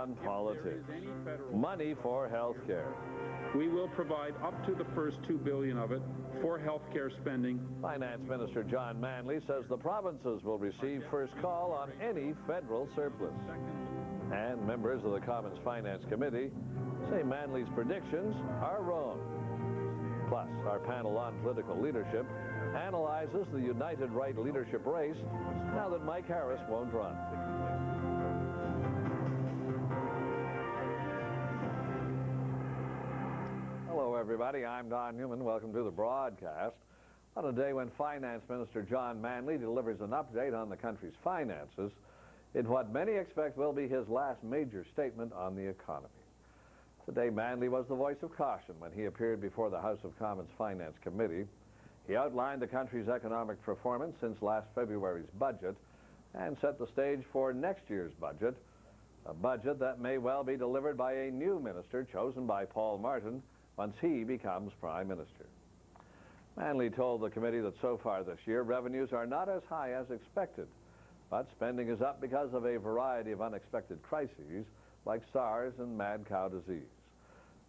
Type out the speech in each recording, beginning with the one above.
beyond politics. Money for health care. We will provide up to the first $2 billion of it for health care spending. Finance Minister John Manley says the provinces will receive first call on any federal surplus. And members of the Commons Finance Committee say Manley's predictions are wrong. Plus, our panel on political leadership analyzes the United Right leadership race now that Mike Harris won't run. Hello, everybody. I'm Don Newman. Welcome to the broadcast. On a day when Finance Minister John Manley delivers an update on the country's finances in what many expect will be his last major statement on the economy. Today, Manley was the voice of caution when he appeared before the House of Commons Finance Committee. He outlined the country's economic performance since last February's budget and set the stage for next year's budget, a budget that may well be delivered by a new minister chosen by Paul Martin once he becomes Prime Minister. Manley told the committee that so far this year, revenues are not as high as expected, but spending is up because of a variety of unexpected crises like SARS and mad cow disease.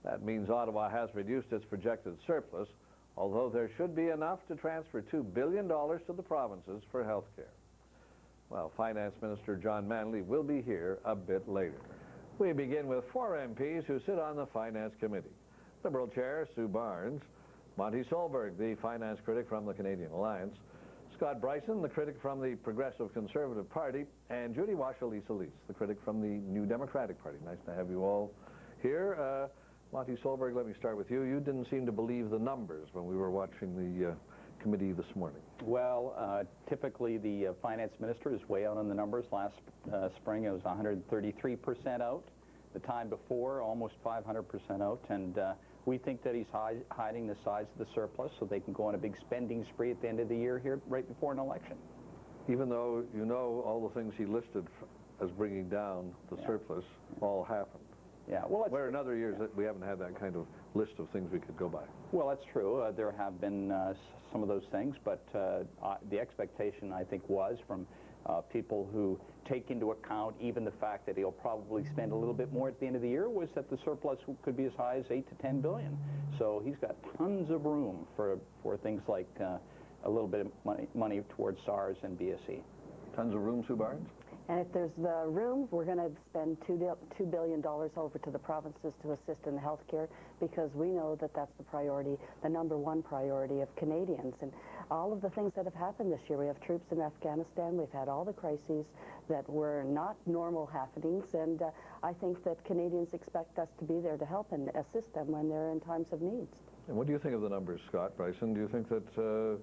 That means Ottawa has reduced its projected surplus, although there should be enough to transfer $2 billion to the provinces for health care. Well, Finance Minister John Manley will be here a bit later. We begin with 4 MPs who sit on the Finance Committee. Liberal Chair Sue Barnes, Monty Solberg, the finance critic from the Canadian Alliance, Scott Bryson, the critic from the Progressive Conservative Party, and Judy Washer-Lisa-Lease, the critic from the New Democratic Party. Nice to have you all here. Monty Solberg, let me start with you. You didn't seem to believe the numbers when we were watching the committee this morning. Well, typically the finance minister is way out on the numbers. Last spring it was 133% out. The time before, almost 500% out. And we think that he's hiding the size of the surplus so they can go on a big spending spree at the end of the year here right before an election. Even though you know all the things he listed as bringing down the surplus all happened. Yeah, well, where in other years we haven't had that kind of list of things we could go by. Well, that's true. There have been some of those things, but the expectation, I think, was from people who take into account even the fact that he'll probably spend a little bit more at the end of the year, was that the surplus could be as high as $8 to $10 billion. So he's got tons of room for things like a little bit of money towards SARS and BSE. Tons of room, Sue Barnes? And if there's the room, we're going to spend $2 billion over to the provinces to assist in the health care, because we know that that's the priority, the #1 priority of Canadians. And all of the things that have happened this year, we have troops in Afghanistan, we've had all the crises that were not normal happenings, and I think that Canadians expect us to be there to help and assist them when they're in times of needs. And what do you think of the numbers, Scott Bryson? Do you think that the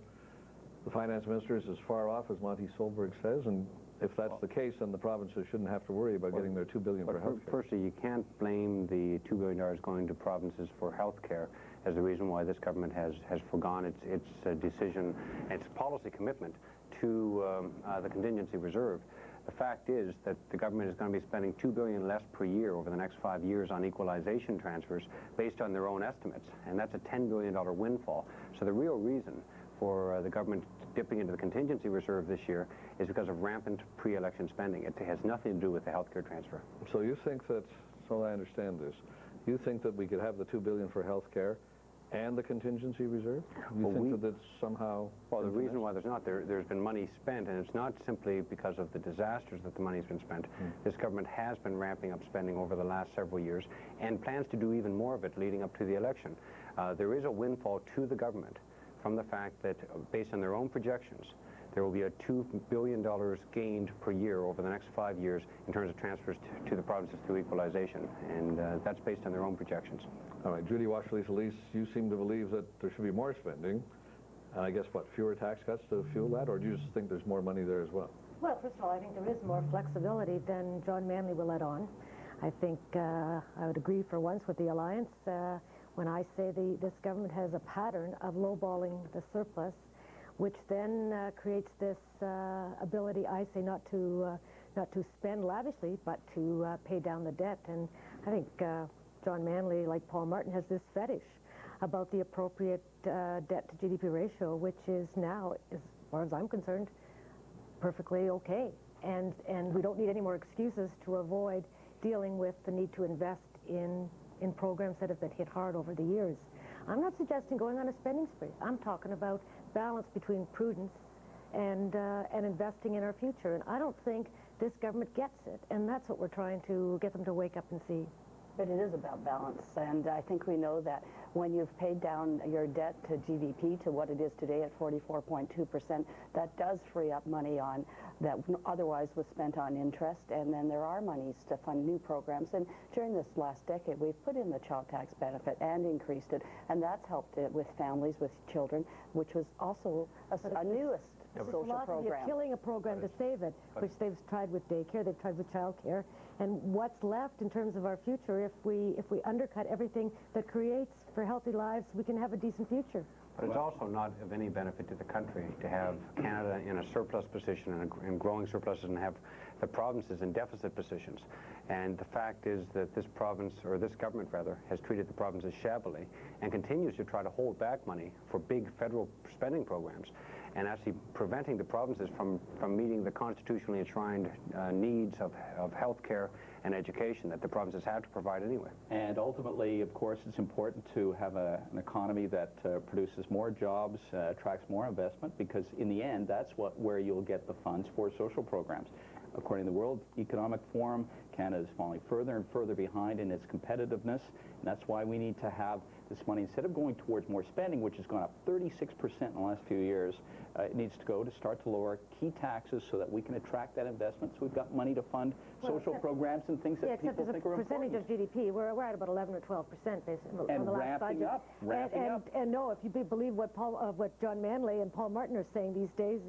finance minister is as far off as Monty Solberg says? And if that's the case, then the provinces shouldn't have to worry about getting their $2 billion for health care. Firstly, you can't blame the $2 billion going to provinces for health care as the reason why this government has forgone its decision, its policy commitment to the contingency reserve. The fact is that the government is going to be spending $2 billion less per year over the next 5 years on equalization transfers based on their own estimates, and that's a $10 billion windfall. So the real reason for the government dipping into the contingency reserve this year is because of rampant pre-election spending. It has nothing to do with the health care transfer. So you think that, so I understand this, you think that we could have the $2 billion for health care and the contingency reserve? You think that it's somehow... Well, the reason why there's not, there's been money spent, and it's not simply because of the disasters that the money's been spent. This government has been ramping up spending over the last several years and plans to do even more of it leading up to the election. There is a windfall to the government from the fact that, based on their own projections, there will be a $2 billion gained per year over the next 5 years in terms of transfers to the provinces through equalization, and that's based on their own projections. All right, Judy Washer-Lisa-Lease, you seem to believe that there should be more spending, and I guess, what, fewer tax cuts to fuel that, or do you just think there's more money there as well? Well, first of all, I think there is more flexibility than John Manley will let on. I think I would agree for once with the Alliance when I say this government has a pattern of lowballing the surplus, which then creates this ability, I say, not to spend lavishly, but to pay down the debt. And I think John Manley, like Paul Martin, has this fetish about the appropriate debt to GDP ratio, which is now, as far as I'm concerned, perfectly okay. And we don't need any more excuses to avoid dealing with the need to invest in programs that have been hit hard over the years. I'm not suggesting going on a spending spree. I'm talking about balance between prudence and investing in our future. And I don't think this government gets it, and that's what we're trying to get them to wake up and see. But it is about balance, and I think we know that when you've paid down your debt to GDP to what it is today at 44.2%, that does free up money on that otherwise was spent on interest, and then there are monies to fund new programs. And during this last decade, we've put in the child tax benefit and increased it, and that's helped it with families with children, which was also a newest social program. You're killing a program to save it, which they've tried with daycare, they've tried with child care, and what's left in terms of our future, if we undercut everything that creates for healthy lives, we can have a decent future. But it's also not of any benefit to the country to have Canada in a surplus position and growing surpluses and have the provinces in deficit positions. And the fact is that this province, or this government rather, has treated the provinces shabbily and continues to try to hold back money for big federal spending programs, and actually preventing the provinces from meeting the constitutionally enshrined needs of health care and education that the provinces have to provide anyway. And ultimately, of course, it's important to have an economy that produces more jobs, attracts more investment, because in the end, that's where you'll get the funds for social programs. According to the World Economic Forum, Canada is falling further and further behind in its competitiveness, and that's why we need to have this money, instead of going towards more spending, which has gone up 36% in the last few years, it needs to go to start to lower key taxes so that we can attract that investment, so we've got money to fund social programs and things that people think are important. Percentage of GDP, we're at about 11 or 12% basically on the last budget. Ramping up. And no, if you believe what John Manley and Paul Martin are saying these days,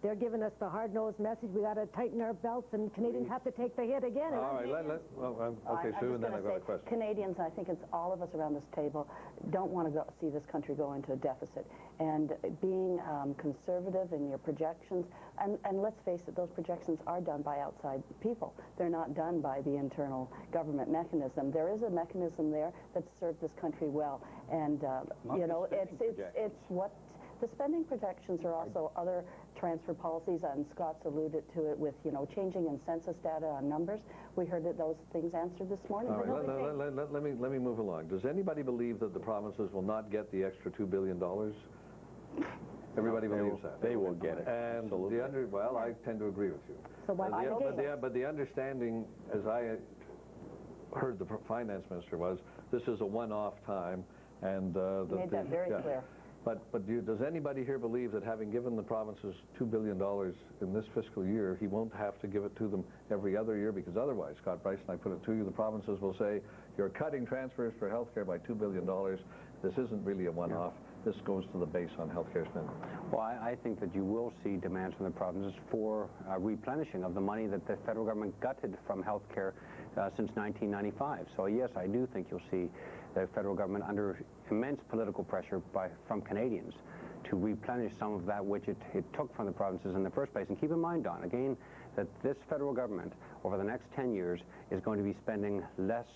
they're giving us the hard-nosed message, we got to tighten our belts, and Canadians have to take the hit again. All right, okay, Sue, and then I've got a question. Canadians, I think it's all of us around this table, don't want to see this country go into a deficit. And being conservative in your projections, and let's face it, those projections are done by outside people. They're not done by the internal government mechanism. There is a mechanism there that's served this country well. And, you know, it's what the spending projections are also other transfer policies, and Scott's alluded to it with, you know, changing in census data on numbers. We heard that those things answered this morning. All right, let me move along. Does anybody believe that the provinces will not get the extra $2 billion? Everybody believes that. They will get it. And well, I tend to agree with you. So but the understanding, as I heard the finance minister, was this is a one-off time, and made that very clear. But does anybody here believe that having given the provinces $2 billion in this fiscal year, he won't have to give it to them every other year? Because otherwise, Scott Bryson, I put it to you, the provinces will say, you're cutting transfers for health care by $2 billion. This isn't really a one-off. This goes to the base on health care spending. Well, I think that you will see demands from the provinces for replenishing of the money that the federal government gutted from health care since 1995. So yes, I do think you'll see the federal government under immense political pressure from Canadians to replenish some of that which it took from the provinces in the first place. And keep in mind, Don, again, that this federal government over the next 10 years is going to be spending less,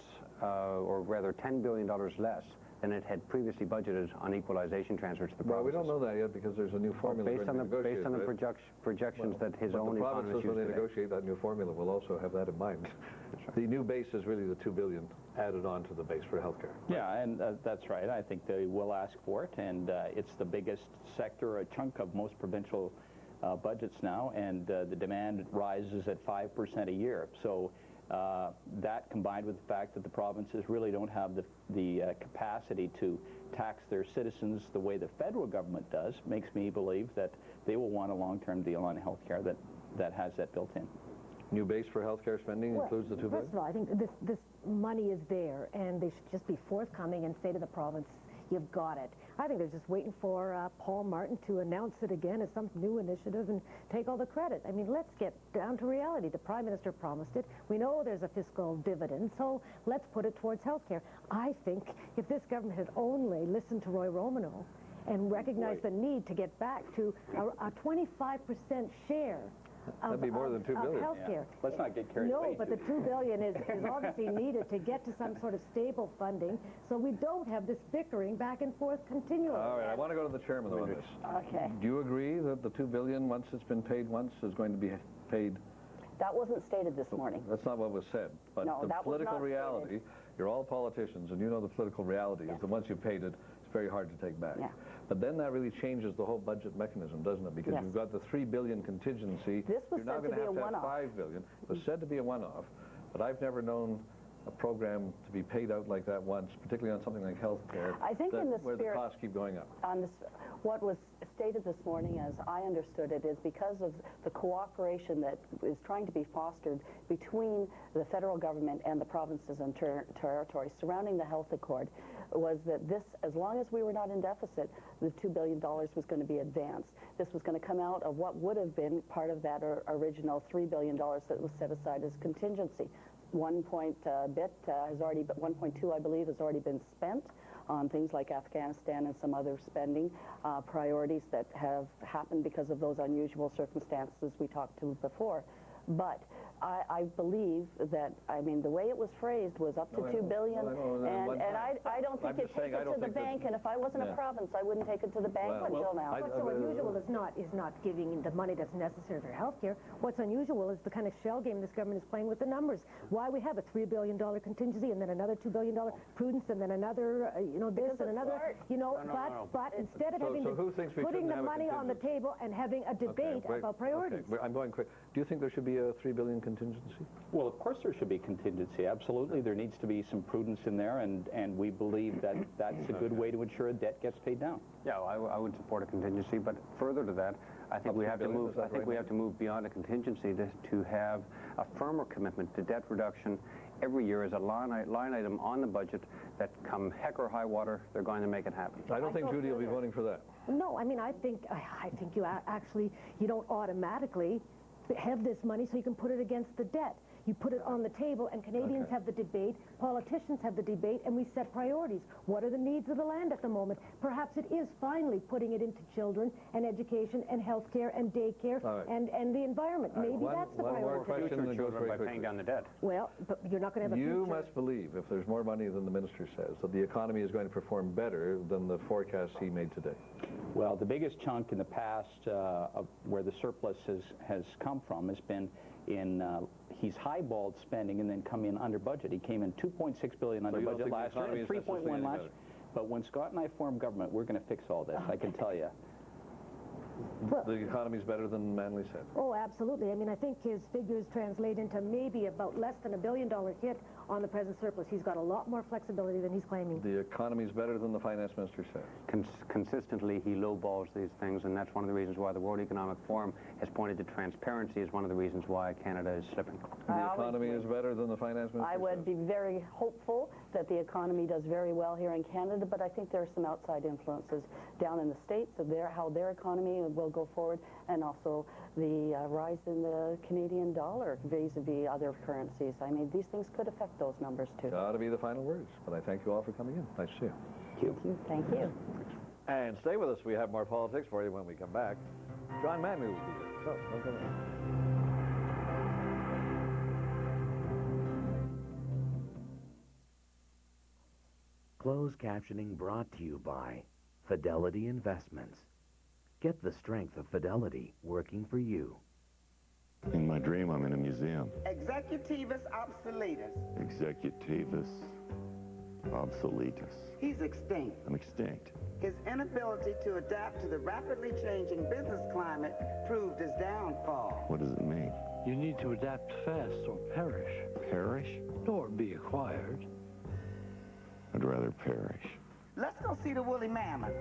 or rather $10 billion less than it had previously budgeted on equalization transfers to the provinces. Well, we don't know that yet because there's a new formula. Based on the projections that his own economists use today. The provinces, when they negotiate that new formula, will also have that in mind. The new base is really the $2 billion added on to the base for health care. Yeah, and that's right. I think they will ask for it, and it's the biggest sector, a chunk of most provincial budgets now, and the demand rises at 5% a year. So that, combined with the fact that the provinces really don't have the capacity to tax their citizens the way the federal government does, makes me believe that they will want a long-term deal on health care that has that built in. New base for health care spending includes the $2 billion? First of all, I think this money is there, and they should just be forthcoming and say to the province, you've got it. I think they're just waiting for Paul Martin to announce it again as some new initiative and take all the credit. I mean, let's get down to reality. The Prime Minister promised it. We know there's a fiscal dividend, so let's put it towards health care. I think if this government had only listened to Roy Romano and recognized the need to get back to a 25% share That'd be more than $2 billion. Health care. Yeah. Let's not get carried away. No, but the $2 billion is obviously needed to get to some sort of stable funding, so we don't have this bickering back and forth continually. All right, I want to go to the chairman on this. Okay. Do you agree that the $2 billion, once it's been paid once, is going to be paid That wasn't stated this morning. That's not what was said. But No, the that was political not reality, stated. you're all politicians, and you know the political reality is that once you've paid it, it's very hard to take back. Yeah. But then that really changes the whole budget mechanism, doesn't it? Because Yes. you've got the $3 billion contingency. This was you're now said to going be a have one-off. $5 billion. It was said to be a one-off, but I've never known a program to be paid out like that once, particularly on something like health care, I think in the where the spirit- costs keep going up. On this, what was stated this morning, as I understood it, is because of the cooperation that is trying to be fostered between the federal government and the provinces and territories surrounding the health accord, was that this, as long as we were not in deficit, the $2 billion was going to be advanced. This was going to come out of what would have been part of that original $3 billion that was set aside as contingency. 1.2, I believe, has already been spent on things like Afghanistan and some other spending priorities that have happened because of those unusual circumstances we talked to before. But I believe that, I mean, the way it was phrased was up to $2 billion, and I don't think it takes it to the bank, and if I wasn't a province, I wouldn't take it to the bank until now. What's so unusual is not giving the money that's necessary for health care. What's unusual is the kind of shell game this government is playing with the numbers. Why we have a $3 billion contingency and then another $2 billion prudence and then another, this and another, but instead of putting the money on the table and having a debate about priorities. Okay, I'm going quick. Do you think there should be a $3 billion contingency? Well, of course there should be contingency. Absolutely. There needs to be some prudence in there, and we believe that that's a good way to ensure debt gets paid down. Yeah, I would support a contingency, but further to that, I think we have to move. I think we have to move beyond a contingency to have a firmer commitment to debt reduction every year as a line item on the budget that, come heck or high water, they're going to make it happen. I don't think Judy will be voting for that. No, I mean, I think you actually, you don't automatically have this money so you can put it against the debt. You put it on the table, and Canadians have the debate, politicians have the debate, and we set priorities. What are the needs of the land at the moment? Perhaps it is finally putting it into children and education and health care and daycare and the environment. Maybe that's the priority. One more question and children by paying down the debt. Well, but you're not going to have a future. You must believe, if there's more money than the minister says, that the economy is going to perform better than the forecast he made today. Well, the biggest chunk in the past of where the surplus has come from has been in he's highballed spending and then come in under budget. He came in $2.6 billion under budget last year and 3.1 last year. But when Scott and I formed government, we're going to fix all this, I can tell you. Well, The economy's better than Manley said. oh, absolutely. I mean, I think his figures translate into maybe about less than $1 billion hit on the present surplus. He's got a lot more flexibility than he's claiming. The economy's better than the finance minister said. Consistently, he lowballs these things, and that's one of the reasons why the World Economic Forum has pointed to transparency as one of the reasons why Canada is slipping. The economy is better than the finance minister I would be very hopeful that the economy does very well here in Canada, but I think there are some outside influences down in the States of how their economy will go forward, and also the rise in the Canadian dollar vis-a-vis other currencies. I mean, these things could affect those numbers too. Got to be the final words, but I thank you all for coming in. Nice to see you. Thank you. And stay with us. We have more politics for you when we come back. John Manley will be here. So, don't go away. Closed captioning brought to you by Fidelity Investments. Get the strength of Fidelity working for you. In my dream, I'm in a museum. Executivus obsoletus. Executivus obsoletus. He's extinct. I'm extinct. His inability to adapt to the rapidly changing business climate proved his downfall. What does it mean? You need to adapt fast or perish. Perish? Or be acquired. I'd rather perish. Let's go see the woolly mammoth.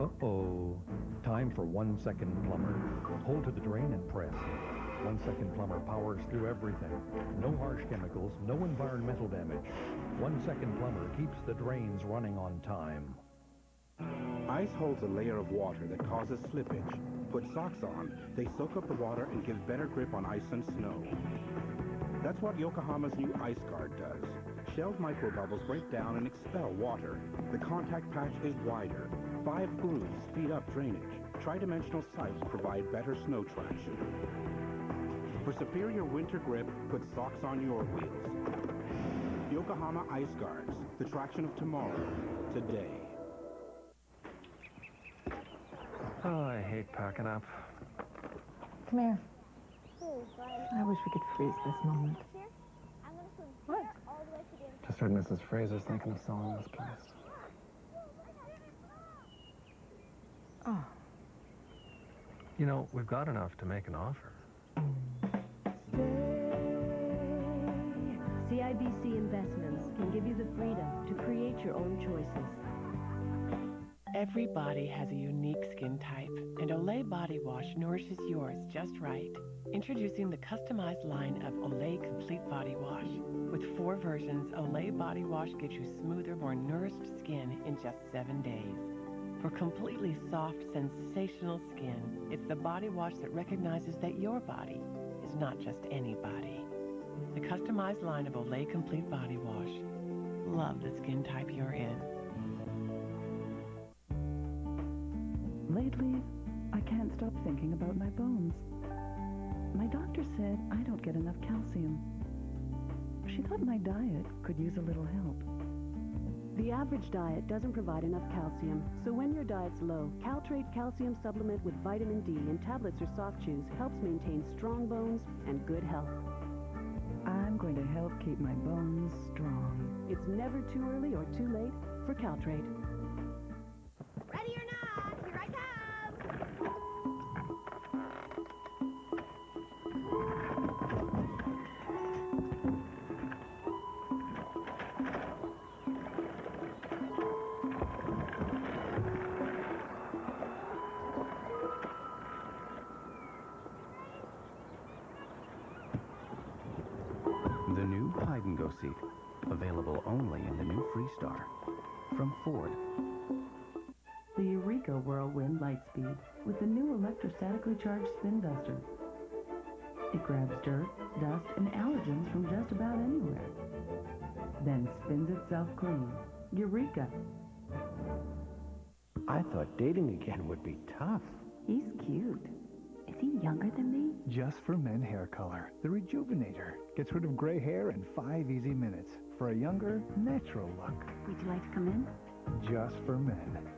Uh-oh. Time for 1 Second Plumber. Hold to the drain and press. 1 Second Plumber powers through everything. No harsh chemicals, no environmental damage. 1 Second Plumber keeps the drains running on time. Ice holds a layer of water that causes slippage. Put socks on, they soak up the water and give better grip on ice and snow. That's what Yokohama's new Ice Guard does. Shell's microbubbles break down and expel water. The contact patch is wider. 5 grooves speed up drainage. Tri-dimensional sights provide better snow traction. For superior winter grip, put socks on your wheels. Yokohama Ice Guards, the traction of tomorrow, today. Oh, I hate packing up. Come here. I wish we could freeze this moment. What? Just heard Mrs. Fraser's thinking of selling this place. Oh. You know, we've got enough to make an offer. CBC Investments can give you the freedom to create your own choices. Every body has a unique skin type, and Olay Body Wash nourishes yours just right. Introducing the customized line of Olay Complete Body Wash. With 4 versions, Olay Body Wash gives you smoother, more nourished skin in just 7 days. For completely soft, sensational skin, it's the body wash that recognizes that your body is not just any body. The customized line of Olay Complete Body Wash. Love the skin type you're in. Lately, I can't stop thinking about my bones. My doctor said I don't get enough calcium. She thought my diet could use a little help. The average diet doesn't provide enough calcium, so when your diet's low, Caltrate Calcium Supplement with vitamin D in tablets or soft chews helps maintain strong bones and good health. I'm going to help keep my bones strong. It's never too early or too late for Caltrate. Ready or not, here I come! The new hide-and-go seat, available only in the new Freestar from Ford. The Eureka Whirlwind Lightspeed with the new electrostatically charged spin duster. It grabs dirt, dust, and allergens from just about anywhere. Then spins itself clean. Eureka! I thought dating again would be tough. He's cute. Is he younger than me? Just for Men Hair Color, the Rejuvenator. Gets rid of gray hair in 5 easy minutes for a younger, natural look. Would you like to come in? Just for men.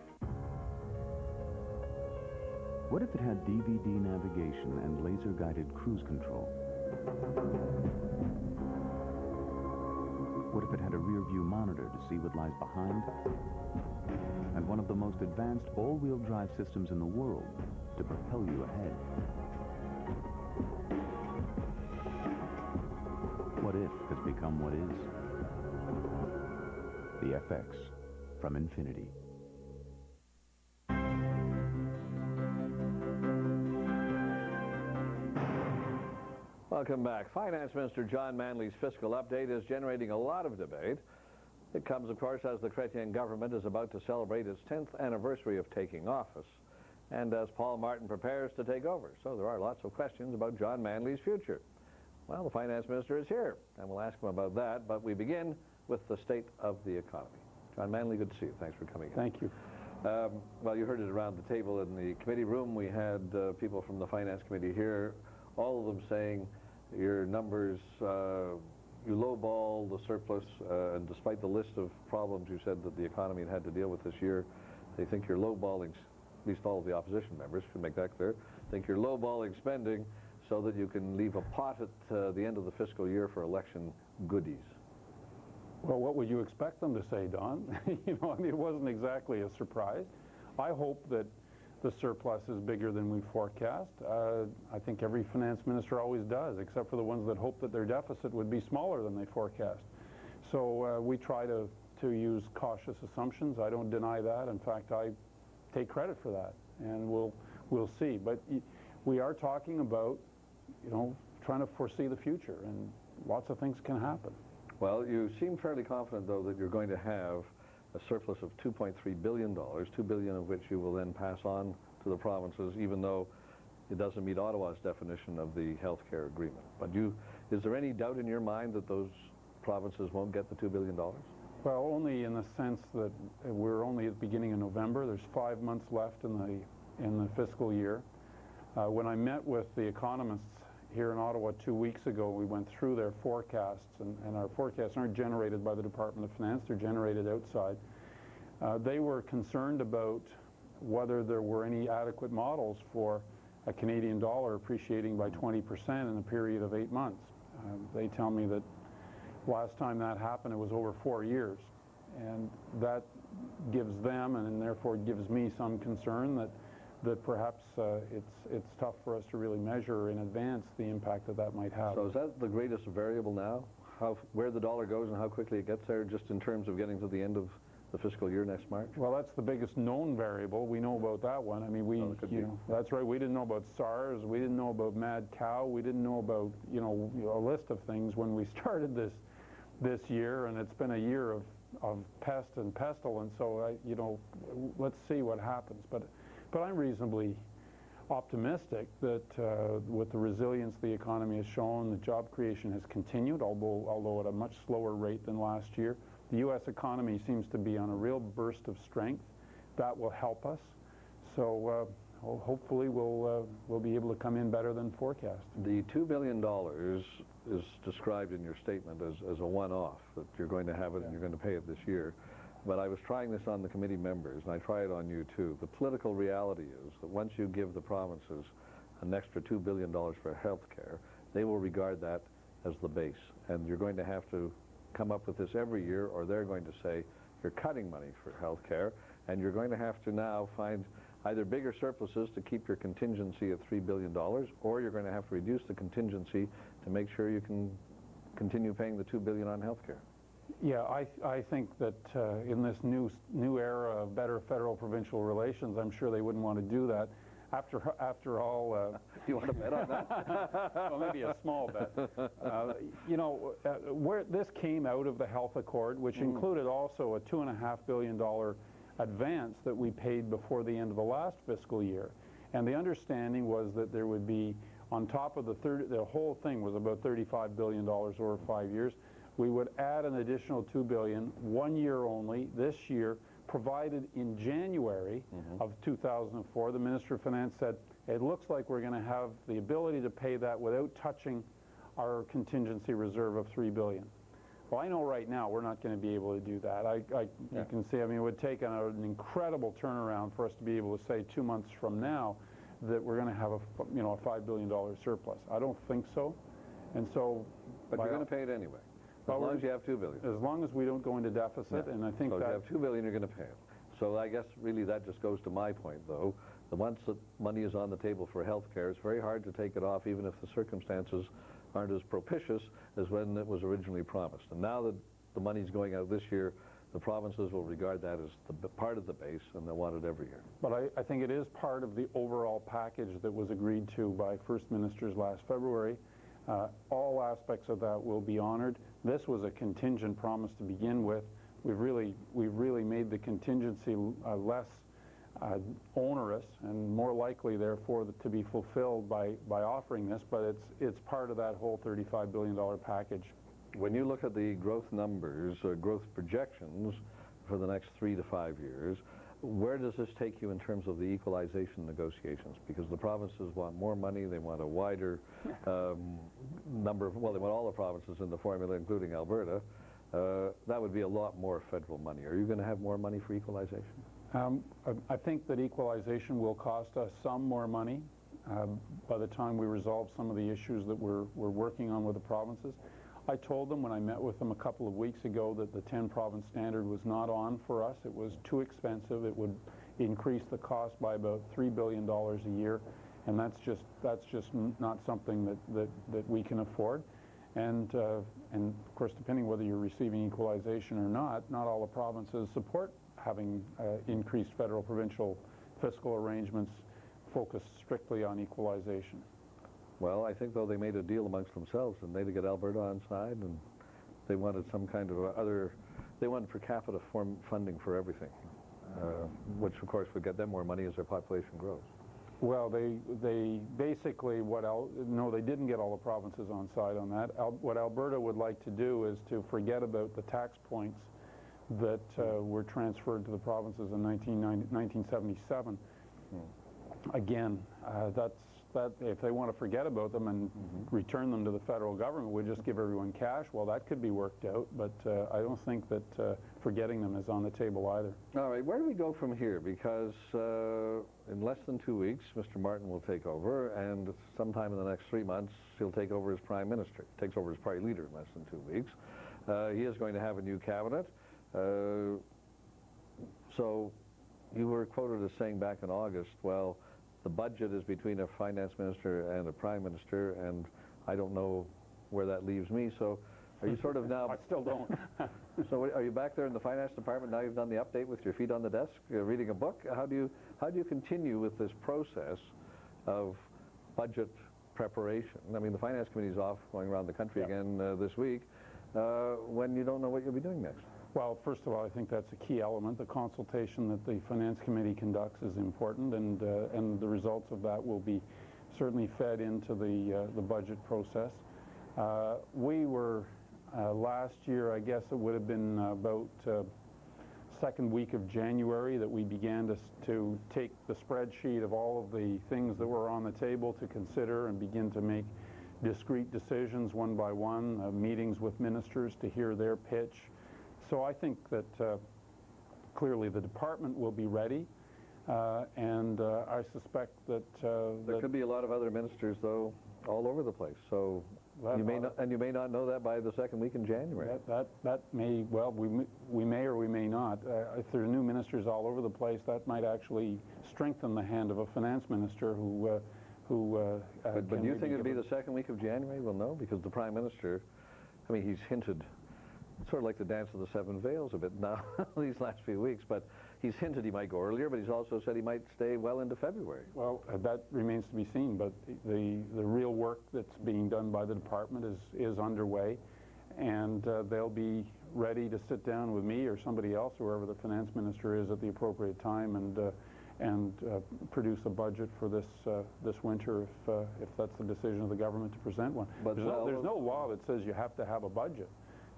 What if it had DVD navigation and laser-guided cruise control? What if it had a rear-view monitor to see what lies behind? And one of the most advanced all-wheel drive systems in the world to propel you ahead? What if has become what is? The FX from Infiniti. Welcome back. Finance Minister John Manley's fiscal update is generating a lot of debate. It comes, of course, as the Chrétien government is about to celebrate its 10th anniversary of taking office, and as Paul Martin prepares to take over. So there are lots of questions about John Manley's future. Well, the Finance Minister is here, and we'll ask him about that, but we begin with the state of the economy. John Manley, good to see you. Thanks for coming in. Thank you. Well, you heard it around the table in the committee room. We had people from the Finance Committee here, all of them saying your numbers, you lowball the surplus, and despite the list of problems you said that the economy had to deal with this year, they think you're lowballing, at least all of the opposition members should make that clear, think you're lowballing spending so that you can leave a pot at the end of the fiscal year for election goodies. Well, what would you expect them to say, Don? You know, I mean, it wasn't exactly a surprise. I hope that the surplus is bigger than we forecast. I think every finance minister always does, except for the ones that hope that their deficit would be smaller than they forecast. So we try to use cautious assumptions. I don't deny that. In fact, I take credit for that, and we'll see. But we are talking about, you know, trying to foresee the future, and lots of things can happen. Well, you seem fairly confident, though, that you're going to have a surplus of $2.3 billion, $2 billion of which you will then pass on to the provinces, even though it doesn't meet Ottawa's definition of the health care agreement. But is there any doubt in your mind that those provinces won't get the $2 billion? Well, only in the sense that we're only at the beginning of November. There's 5 months left in the fiscal year. When I met with the economists here in Ottawa 2 weeks ago, we went through their forecasts, and our forecasts aren't generated by the Department of Finance, they're generated outside. They were concerned about whether there were any adequate models for a Canadian dollar appreciating by 20% in a period of 8 months. They tell me that last time that happened, it was over 4 years. And that gives them, and therefore gives me, some concern that perhaps it's tough for us to really measure in advance the impact that might have. So is that the greatest variable now? Where the dollar goes and how quickly it gets there, just in terms of getting to the end of the fiscal year next March? Well, that's the biggest known variable. We know about that one. I mean, that's right. We didn't know about SARS. We didn't know about mad cow. We didn't know about, a list of things when we started this year, and it's been a year of pest and pestilence. So, let's see what happens. But I'm reasonably optimistic that with the resilience the economy has shown, the job creation has continued, although at a much slower rate than last year. The U.S. economy seems to be on a real burst of strength. That will help us. So hopefully we'll be able to come in better than forecast. The $2 billion is described in your statement as a one-off, that you're going to have it and you're going to pay it this year. But I was trying this on the committee members, and I try it on you too. The political reality is that once you give the provinces an extra $2 billion for health care, they will regard that as the base. And you're going to have to come up with this every year, or they're going to say you're cutting money for health care, and you're going to have to now find either bigger surpluses to keep your contingency at $3 billion, or you're going to have to reduce the contingency to make sure you can continue paying the $2 billion on health care. Yeah, I think that in this new era of better federal-provincial relations, I'm sure they wouldn't want to do that. After all, you want to bet on that? Well, maybe a small bet. Where this came out of the health accord, which included also a $2.5 billion advance that we paid before the end of the last fiscal year, and the understanding was that there would be, on top of the whole thing was about $35 billion over 5 years. We would add an additional $2 billion, 1 year only, this year, provided in January of 2004. The Minister of Finance said, it looks like we're going to have the ability to pay that without touching our contingency reserve of $3 billion. Well, I know right now we're not going to be able to do that. You can see, I mean, it would take an incredible turnaround for us to be able to say 2 months from now that we're going to have a $5 billion surplus. I don't think so. And so... But you're going to pay it anyway. As long as you have $2 billion. As long as we don't go into deficit, and I think so that... if you have $2 billion, you're going to pay it. So I guess really that just goes to my point, though. Once the money is on the table for health care, it's very hard to take it off, even if the circumstances aren't as propitious as when it was originally promised. And now that the money's going out this year, the provinces will regard that as the part of the base, and they'll want it every year. But I think it is part of the overall package that was agreed to by First Ministers last February. All aspects of that will be honored. This was a contingent promise to begin with. We've really made the contingency less onerous and more likely, therefore, to be fulfilled by offering this. But it's part of that whole $35 billion package. When you look at the growth numbers, growth projections for the next 3 to 5 years, where does this take you in terms of the equalization negotiations? Because the provinces want more money, they want a wider number of, well, they want all the provinces in the formula, including Alberta. That would be a lot more federal money. Are you going to have more money for equalization? I think that equalization will cost us some more money by the time we resolve some of the issues that we're working on with the provinces. I told them when I met with them a couple of weeks ago that the 10-province standard was not on for us. It was too expensive. It would increase the cost by about $3 billion a year, and that's just not something that we can afford. And of course, depending whether you're receiving equalization or not all the provinces support having increased federal-provincial fiscal arrangements focused strictly on equalization. Well, I think, though, they made a deal amongst themselves, and they to get Alberta on side, and they wanted some kind of they wanted per capita funding for everything, which, of course, would get them more money as their population grows. Well, they basically, no, they didn't get all the provinces on side on that. What Alberta would like to do is to forget about the tax points that were transferred to the provinces in 1977. Again, if they want to forget about them and return them to the federal government, we just give everyone cash. Well, that could be worked out, but I don't think that forgetting them is on the table either. All right, where do we go from here? Because in less than 2 weeks, Mr. Martin will take over, and sometime in the next 3 months, he'll take over as Prime Minister. Takes over as Party Leader in less than 2 weeks. He is going to have a new cabinet. So you were quoted as saying back in August, well, the budget is between a finance minister and a prime minister, and I don't know where that leaves me. So are you sort of now... I still don't. So are you back there in the finance department now you've done the update with your feet on the desk, reading a book? How do you continue with this process of budget preparation? I mean, the finance committee is off going around the country again this week when you don't know what you'll be doing next. Well, first of all, I think that's a key element. The consultation that the Finance Committee conducts is important, and the results of that will be certainly fed into the budget process. We were, last year, I guess it would have been about second week of January that we began to take the spreadsheet of all of the things that were on the table to consider and begin to make discrete decisions one by one, meetings with ministers to hear their pitch. So I think that clearly the department will be ready, and I suspect that... there could be a lot of other ministers, though, all over the place. So you may not know that by the second week in January. That may, well, we may or we may not. If there are new ministers all over the place, that might actually strengthen the hand of a finance minister who But do you think it'll be the second week of January? We'll know, because the Prime Minister, I mean, he's hinted, sort of like the Dance of the Seven Veils a bit now these last few weeks, but he's hinted he might go earlier, but he's also said he might stay well into February. Well, that remains to be seen, but the real work that's being done by the department is underway, and they'll be ready to sit down with me or somebody else, whoever the finance minister is at the appropriate time, and produce a budget for this winter if that's the decision of the government to present one. But there's no law that says you have to have a budget.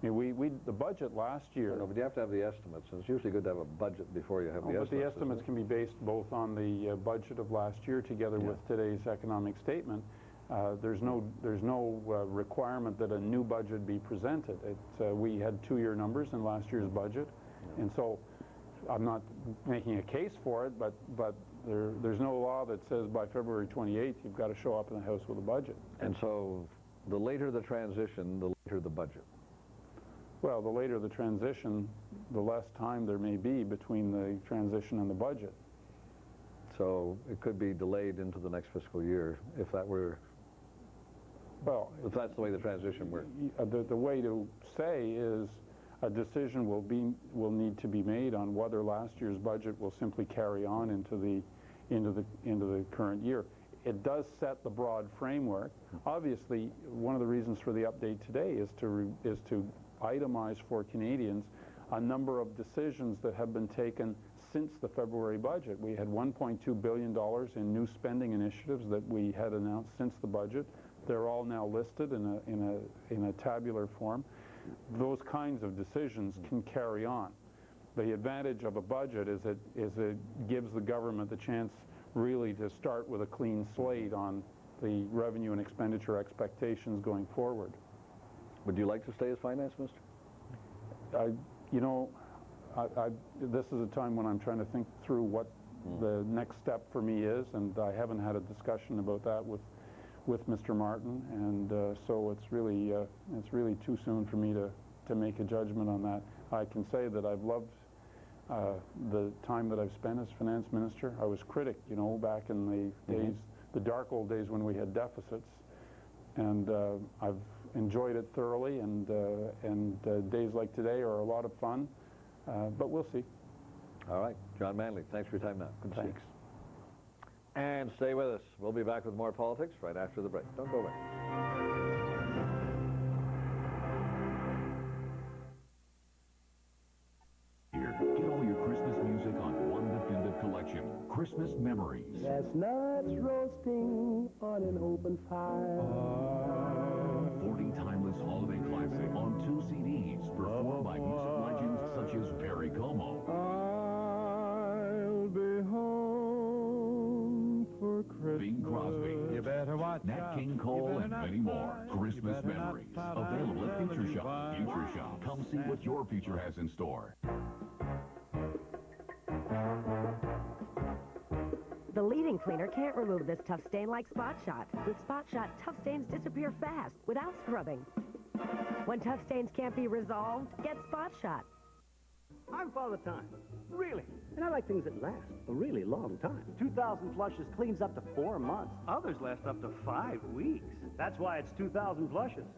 I mean, the budget last year... No, but you have to have the estimates, and it's usually good to have a budget before you have the estimates. But the estimates can be based both on the budget of last year together with today's economic statement. There's no requirement that a new budget be presented. We had 2-year numbers in last year's budget, and so I'm not making a case for it, but there's no law that says by February 28th you've got to show up in the House with a budget. And so the later the transition, the later the budget. Well, the later the transition, the less time there may be between the transition and the budget. So it could be delayed into the next fiscal year if that were... Well, if that's the way the transition works. The way to say is a decision will need to be made on whether last year's budget will simply carry on into the current year. It does set the broad framework. Obviously, one of the reasons for the update today is to itemize for Canadians a number of decisions that have been taken since the February budget. We had $1.2 billion in new spending initiatives that we had announced since the budget. They're all now listed in a tabular form. Those kinds of decisions can carry on. The advantage of a budget is it gives the government the chance really to start with a clean slate on the revenue and expenditure expectations going forward. Would you like to stay as finance minister? This is a time when I'm trying to think through what the next step for me is, and I haven't had a discussion about that with Mr. Martin, and so it's really too soon for me to make a judgment on that. I can say that I've loved the time that I've spent as finance minister. I was critic, back in the days, the dark old days when we had deficits, and I've enjoyed it thoroughly, and days like today are a lot of fun, but we'll see. All right, John Manley, thanks for your time now. Good thanks. And stay with us. We'll be back with more politics right after the break. Don't go away. Here, get all your Christmas music on one definitive collection. Christmas memories. Chestnuts roasting on an open fire. 40 timeless holiday classics on 2 CDs performed by music legends such as Perry Como. I'll be home for Christmas. Bing Crosby. You better watch Nat out. King Cole and many more. Christmas better not memories. stop. Available at Future Shop. Future Shop. Come see what your future has in store. The leading cleaner can't remove this tough stain like Spot Shot. With Spot Shot, tough stains disappear fast without scrubbing. When tough stains can't be resolved, get Spot Shot. I'm Father Time. Really. And I like things that last a really long time. 2,000 flushes cleans up to 4 months. Others last up to 5 weeks. That's why it's 2,000 flushes.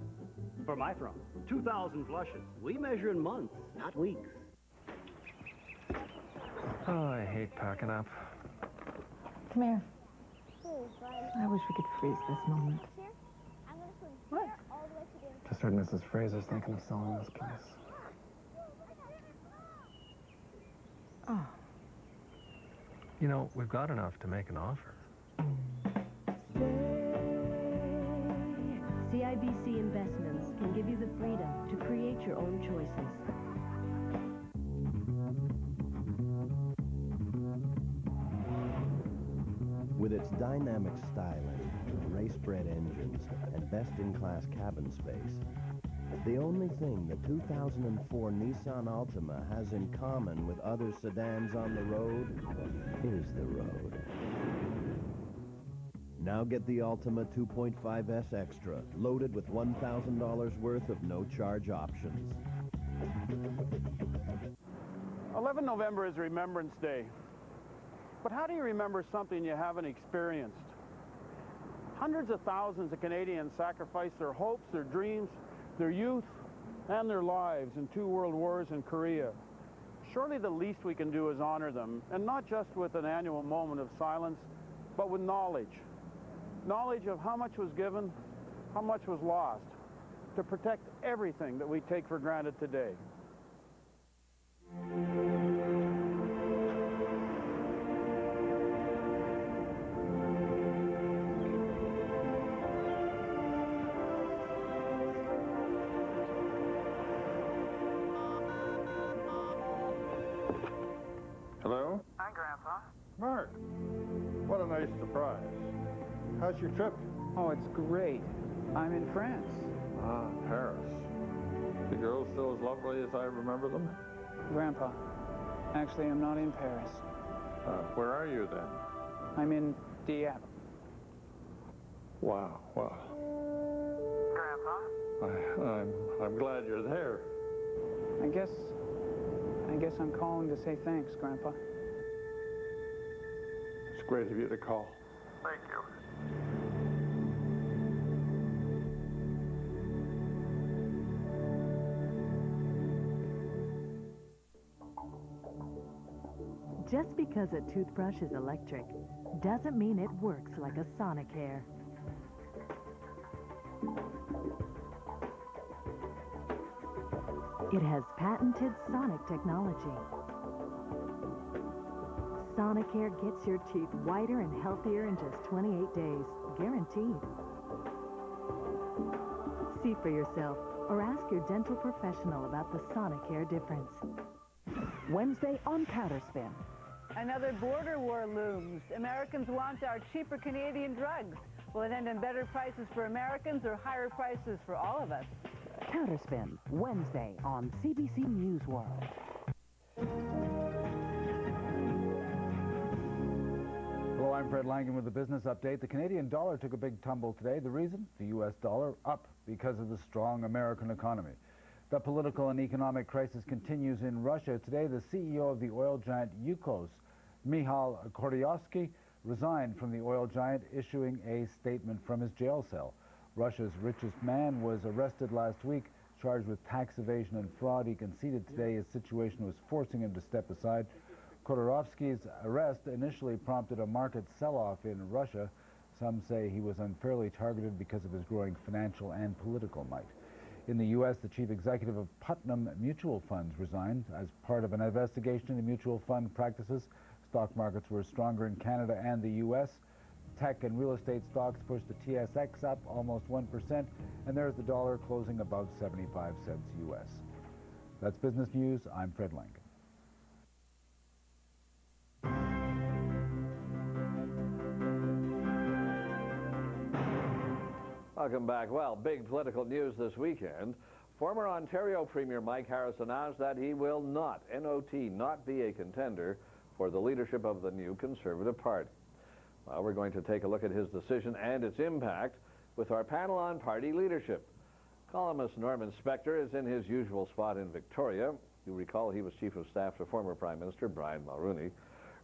For my firm, 2,000 flushes. We measure in months, not weeks. Oh, I hate packing up. Come here. I wish we could freeze this moment. What? Just heard Mrs. Fraser's thinking of selling this place. Oh. You know, we've got enough to make an offer. CIBC Investments can give you the freedom to create your own choices. With its dynamic styling, race-bred engines, and best-in-class cabin space, the only thing the 2004 Nissan Altima has in common with other sedans on the road is the road. Now get the Altima 2.5S Extra, loaded with $1,000 worth of no-charge options. 11 November is Remembrance Day. But how do you remember something you haven't experienced? Hundreds of thousands of Canadians sacrificed their hopes, their dreams, their youth, and their lives in 2 world wars in Korea. Surely the least we can do is honor them, and not just with an annual moment of silence, but with knowledge. Knowledge of how much was given, how much was lost, to protect everything that we take for granted today. Hello? Hi, Grandpa. Mark, what a nice surprise. How's your trip? Oh, it's great. I'm in France. Ah, Paris. The girls still as lovely as I remember them? Grandpa, actually, I'm not in Paris. Where are you then? I'm in Dieppe. Wow, wow. Grandpa? I'm glad you're there. I guess I'm calling to say thanks, Grandpa. It's great of you to call. Thank you. Just because a toothbrush is electric doesn't mean it works like a Sonicare. It has patented sonic technology. Sonicare gets your teeth whiter and healthier in just 28 days, guaranteed. See for yourself or ask your dental professional about the Sonicare difference. Wednesday on Counterspin. Another border war looms. Americans want our cheaper Canadian drugs. Will it end in better prices for Americans or higher prices for all of us? Counterspin, Wednesday on CBC Newsworld. Hello, I'm Fred Langen with the business update. The Canadian dollar took a big tumble today. The reason? The U.S. dollar up because of the strong American economy. The political and economic crisis continues in Russia. Today, the CEO of the oil giant Yukos, Mikhail Khodorkovsky, resigned from the oil giant, issuing a statement from his jail cell. Russia's richest man was arrested last week, charged with tax evasion and fraud. He conceded today his situation was forcing him to step aside. Khodorkovsky's arrest initially prompted a market sell-off in Russia. Some say he was unfairly targeted because of his growing financial and political might. In the U.S., the chief executive of Putnam Mutual Funds resigned as part of an investigation into mutual fund practices. Stock markets were stronger in Canada and the U.S. Tech and real estate stocks pushed the TSX up almost 1%, and there's the dollar closing about 75 cents U.S. That's Business News. I'm Fred Lincoln. Welcome back. Well, big political news this weekend. Former Ontario Premier Mike Harris announced that he will not, N-O-T, not be a contender for the leadership of the new Conservative Party. Well, we're going to take a look at his decision and its impact with our panel on party leadership. Columnist Norman Spector is in his usual spot in Victoria. You recall he was Chief of Staff to former Prime Minister Brian Mulroney.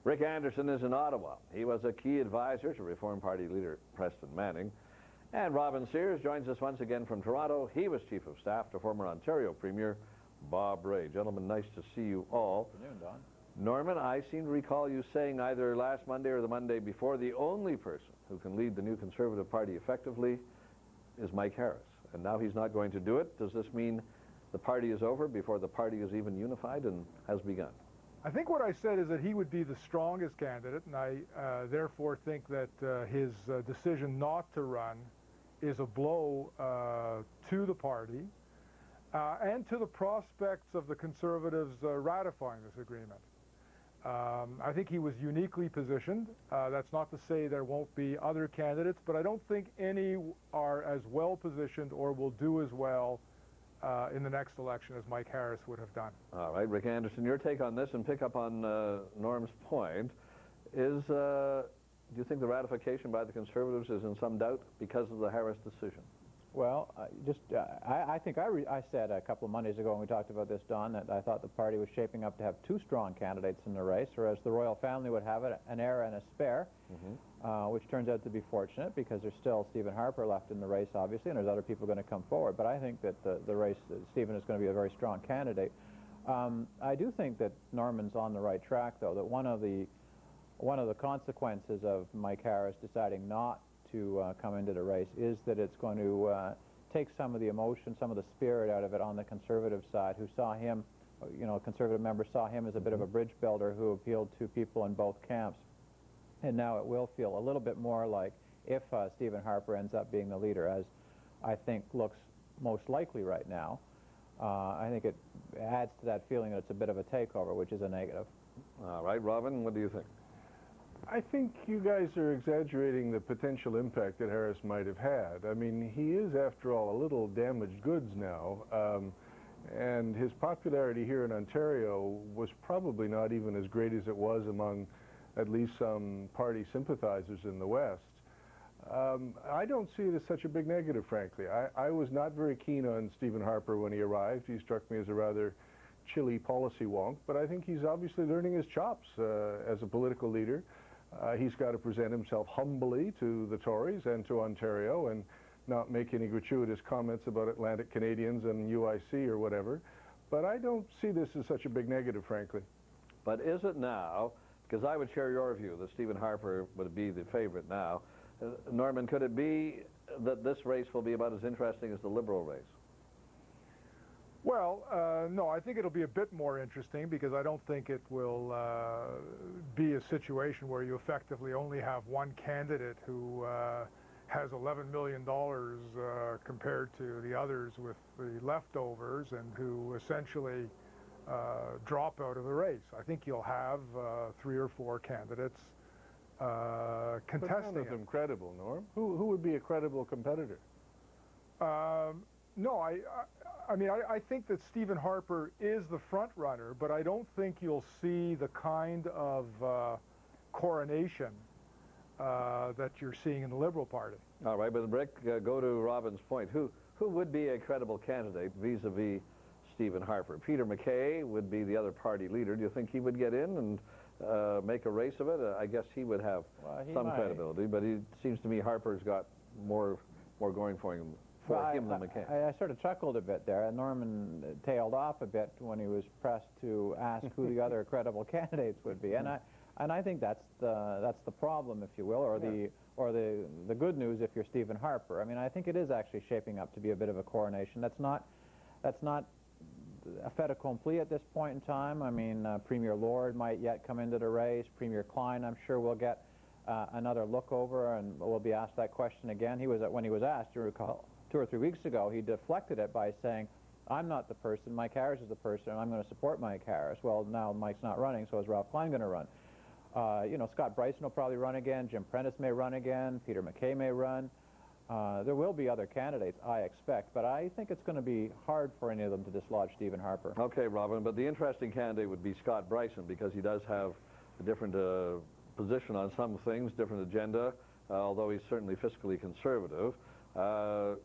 Rick Anderson is in Ottawa. He was a key advisor to Reform Party leader Preston Manning. And Robin Sears joins us once again from Toronto. He was Chief of Staff to former Ontario Premier Bob Rae. Gentlemen, nice to see you all. Good afternoon, Don. Norman, I seem to recall you saying either last Monday or the Monday before the only person who can lead the new Conservative Party effectively is Mike Harris. And now he's not going to do it. Does this mean the party is over before the party is even unified and has begun? I think what I said is that he would be the strongest candidate, and I therefore think that his decision not to run is a blow to the party and to the prospects of the Conservatives ratifying this agreement. I think he was uniquely positioned. That's not to say there won't be other candidates, but I don't think any are as well positioned or will do as well in the next election as Mike Harris would have done. All right, Rick Anderson, your take on this and pick up on Norm's point is, do you think the ratification by the Conservatives is in some doubt because of the Harris decision? Well, I think I said a couple of Mondays ago when we talked about this, Don, that I thought the party was shaping up to have two strong candidates in the race, or as the royal family would have it, an heir and a spare, which turns out to be fortunate because there's still Stephen Harper left in the race, obviously, and there's other people going to come forward. But I think that the race, Stephen is going to be a very strong candidate. I do think that Norman's on the right track, though, that one of the consequences of Mike Harris deciding not to come into the race is that it's going to take some of the emotion, some of the spirit out of it on the Conservative side, who saw him, Conservative members saw him as a bit of a bridge builder who appealed to people in both camps. And now it will feel a little bit more like if Stephen Harper ends up being the leader, as I think looks most likely right now, I think it adds to that feeling that it's a bit of a takeover, which is a negative. All right, Robin, what do you think? I think you guys are exaggerating the potential impact that Harris might have had. I mean, he is, after all, a little damaged goods now, and his popularity here in Ontario was probably not even as great as it was among at least some party sympathizers in the West. I don't see it as such a big negative, frankly. I was not very keen on Stephen Harper when he arrived. He struck me as a rather chilly policy wonk, but I think he's obviously learning his chops as a political leader. He's got to present himself humbly to the Tories and to Ontario and not make any gratuitous comments about Atlantic Canadians and UIC or whatever. But I don't see this as such a big negative, frankly. But is it now, because I would share your view that Stephen Harper would be the favorite now, Norman, could it be that this race will be about as interesting as the Liberal race? Well, no, I think it'll be a bit more interesting because I don't think it will be a situation where you effectively only have one candidate who has $11 million compared to the others with the leftovers and who essentially drop out of the race. I think you'll have 3 or 4 candidates contesting but none of them credible, Norm. Who would be a credible competitor? No, I mean, I think that Stephen Harper is the front runner, but I don't think you'll see the kind of coronation that you're seeing in the Liberal Party. All right, but Rick, go to Robin's point. Who would be a credible candidate vis-a-vis Stephen Harper? Peter MacKay would be the other party leader. Do you think he would get in and make a race of it? I guess he would have some credibility, but it seems to me Harper's got more going for him. Than McCain. I sort of chuckled a bit there. Norman tailed off a bit when he was pressed to ask who the other credible candidates would be, and I think that's the problem, if you will, or the good news if you're Stephen Harper. I mean, I think it is actually shaping up to be a bit of a coronation. That's not a fait accompli at this point in time. I mean, Premier Lord might yet come into the race. Premier Klein, I'm sure, will get another look over, and will be asked that question again. When he was asked, you recall, 2 or 3 weeks ago, he deflected it by saying, I'm not the person, Mike Harris is the person, and I'm going to support Mike Harris. Well, now Mike's not running, so is Ralph Klein going to run? You know, Scott Bryson will probably run again. Jim Prentice may run again. Peter MacKay may run. There will be other candidates, I expect, but I think it's going to be hard for any of them to dislodge Stephen Harper. Okay, Robin, but the interesting candidate would be Scott Bryson, because he does have a different position on some things, different agenda, although he's certainly fiscally conservative.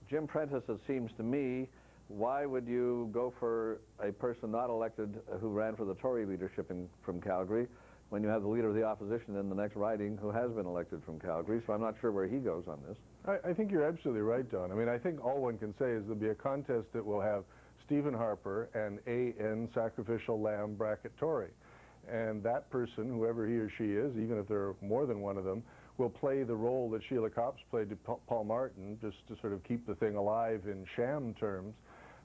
Jim Prentice, it seems to me, why would you go for a person not elected who ran for the Tory leadership from Calgary when you have the leader of the opposition in the next riding who has been elected from Calgary? So I'm not sure where he goes on this. I think you're absolutely right, Don. I mean, I think all one can say is there'll be a contest that will have Stephen Harper and A.N. Sacrificial Lamb bracket Tory. And that person, whoever he or she is, even if there are more than one of them, will play the role that Sheila Copps played to Paul Martin, just to sort of keep the thing alive in sham terms.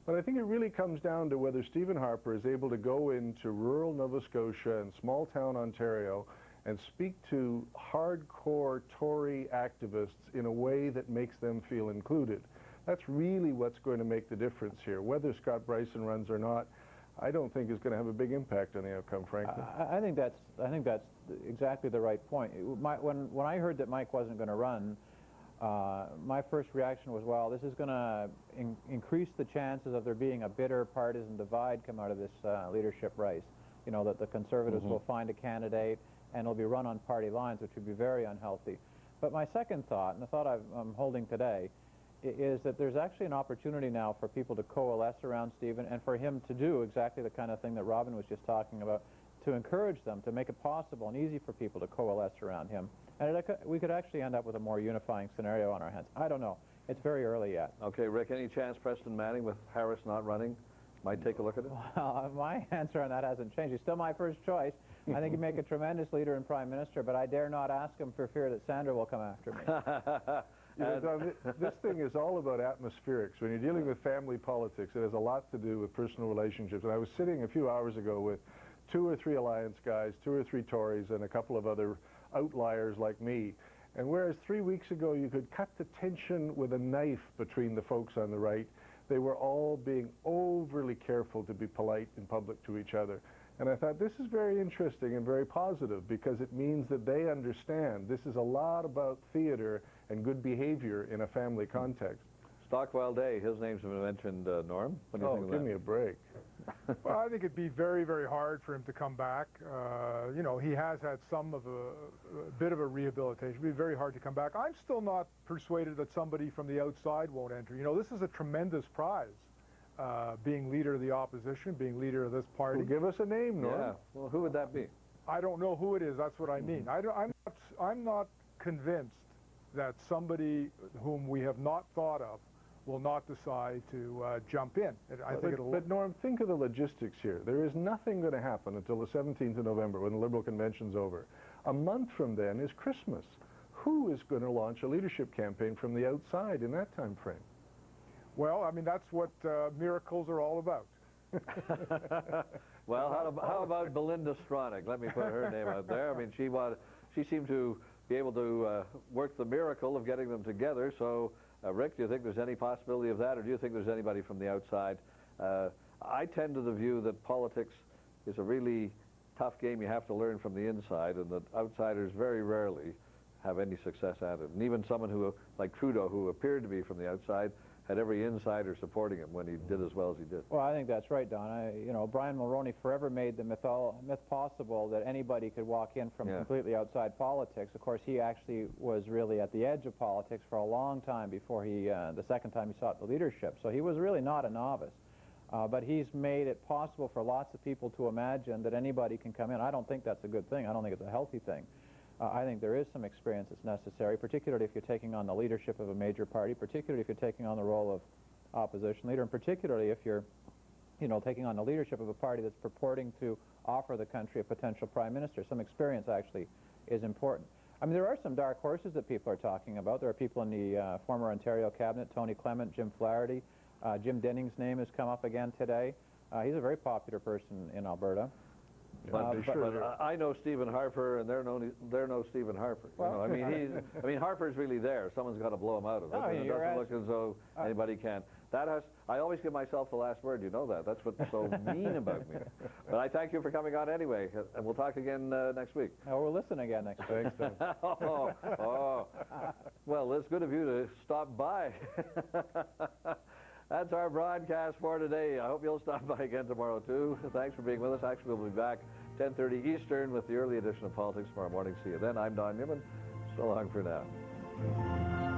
But I think it really comes down to whether Stephen Harper is able to go into rural Nova Scotia and small-town Ontario and speak to hardcore Tory activists in a way that makes them feel included. That's really what's going to make the difference here. Whether Scott Bryson runs or not, I don't think is going to have a big impact on the outcome, frankly. I think that's exactly the right point. When I heard that Mike wasn't going to run, my first reaction was, well, this is going to increase the chances of there being a bitter partisan divide come out of this leadership race. You know, that the Conservatives will find a candidate and it'll be run on party lines, which would be very unhealthy. But my second thought, and the thought I'm holding today, is that there's actually an opportunity now for people to coalesce around Stephen and for him to do exactly the kind of thing that Robin was just talking about, to encourage them, to make it possible and easy for people to coalesce around him. And we could actually end up with a more unifying scenario on our hands. I don't know. It's very early yet. Okay, Rick, any chance Preston Manning, with Harris not running, might take a look at it? Well, my answer on that hasn't changed. He's still my first choice. I think he'd make a tremendous leader and prime minister, but I dare not ask him for fear that Sandra will come after me. You know, Don, this thing is all about atmospherics. When you're dealing with family politics, it has a lot to do with personal relationships. And I was sitting a few hours ago with 2 or 3 Alliance guys, 2 or 3 Tories, and a couple of other outliers like me. And whereas 3 weeks ago you could cut the tension with a knife between the folks on the right, they were all being overly careful to be polite in public to each other. And I thought, this is very interesting and very positive, because it means that they understand this is a lot about theater and good behavior in a family context. Stockwell Day, his name's been mentioned, Norm. What do you think of that? Give me a break. Well, I think it'd be very, very hard for him to come back. You know, he has had some of a bit of a rehabilitation. It'd be very hard to come back. I'm still not persuaded that somebody from the outside won't enter. You know, this is a tremendous prize, being leader of the opposition, being leader of this party. Well, give us a name, Norm. Yeah. Well, who would that be? I don't know who it is. That's what I mean. I'm not convinced that somebody whom we have not thought of will not decide to jump in. But Norm, think of the logistics here. There is nothing going to happen until the 17th of November, when the Liberal Convention's over. A month from then is Christmas. Who is going to launch a leadership campaign from the outside in that time frame? Well, I mean, that's what miracles are all about. Well, how about Belinda Stronach? Let me put her name out there. I mean, she seemed to be able to work the miracle of getting them together. So, Rick, do you think there's any possibility of that, or do you think there's anybody from the outside? I tend to the view that politics is a really tough game you have to learn from the inside, and that outsiders very rarely have any success at it. And even someone who, like Trudeau, who appeared to be from the outside, had every insider supporting him when he did as well as he did. Well, I think that's right, Don. You know, Brian Mulroney forever made the myth possible that anybody could walk in from completely outside politics. Of course, he actually was really at the edge of politics for a long time before he, the second time he sought the leadership. So he was really not a novice. But he's made it possible for lots of people to imagine that anybody can come in. I don't think that's a good thing. I don't think it's a healthy thing. I think there is some experience that's necessary, particularly if you're taking on the leadership of a major party, particularly if you're taking on the role of opposition leader, and particularly if you're, you know, taking on the leadership of a party that's purporting to offer the country a potential prime minister. Some experience actually is important. I mean, there are some dark horses that people are talking about. There are people in the former Ontario cabinet, Tony Clement, Jim Flaherty. Jim Denning's name has come up again today. He's a very popular person in Alberta. But I know Stephen Harper, and they're no Stephen Harper. Well, you know, I mean, Harper's really there. Someone's got to blow him out of it. No, And it doesn't look as though anybody can. I always give myself the last word. You know that. That's what's so mean about me. But I thank you for coming on anyway, and we'll talk again next week. Oh, we'll listen again next week. Thanks, oh. Well, it's good of you to stop by. That's our broadcast for today. I hope you'll stop by again tomorrow, too. Thanks for being with us. Actually, we'll be back 10:30 Eastern with the early edition of Politics tomorrow morning. See you then. I'm Don Newman. So long for now.